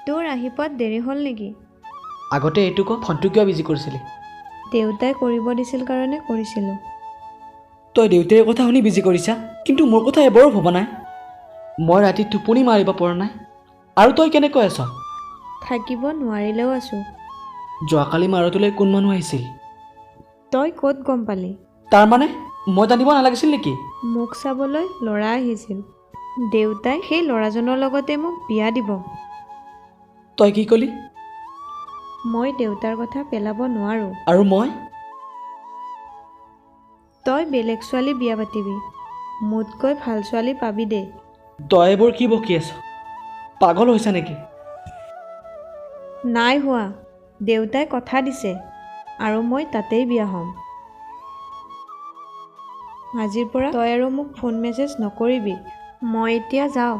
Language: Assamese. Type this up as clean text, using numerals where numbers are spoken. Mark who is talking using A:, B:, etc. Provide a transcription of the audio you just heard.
A: তোৰ আহি পোৱাত দেৰি হ'ল নেকি?
B: আগতে এইটো ক ফোনটো কিয় বিজি কৰিছিলি?
A: দেউতাই কৰিব দিছিল কাৰণে কৰিছিলোঁ।
B: তই দেউতাৰ কথা শুনি বিজি কৰিছা, কিন্তু মোৰ কথা এবাৰো ভবা নাই। মই ৰাতি টোপনি মাৰিব পৰা নাই, আৰু তই কেনেকৈ আছ?
A: থাকিব নোৱাৰিলেও আছোঁ।
B: যোৱাকালি মাৰটোলৈ কোন মানুহ আহিছিল?
A: তই ক'ত গম পালি?
B: তাৰমানে মই জানিব নালাগিছিল নেকি?
A: মোক চাবলৈ ল'ৰা আহিছিল। দেউতাই সেই ল'ৰাজনৰ লগতে মোক বিয়া দিব।
B: তই কি ক'লি?
A: মই দেউতাৰ কথা পেলাব নোৱাৰোঁ।
B: আৰু মই?
A: তই বেলেগ ছোৱালী বিয়া পাতিবি, মোতকৈ ভাল ছোৱালী পাবি দে।
B: তই এইবোৰ কি বকি আছ? পাগল হৈছা নেকি?
A: নাই হোৱা, দেউতাই কথা দিছে আৰু মই তাতেই বিয়া হ'ম। আজিৰ পৰা তই আৰু মোক ফোন মেছেজ নকৰিবি। মই এতিয়া যাওঁ।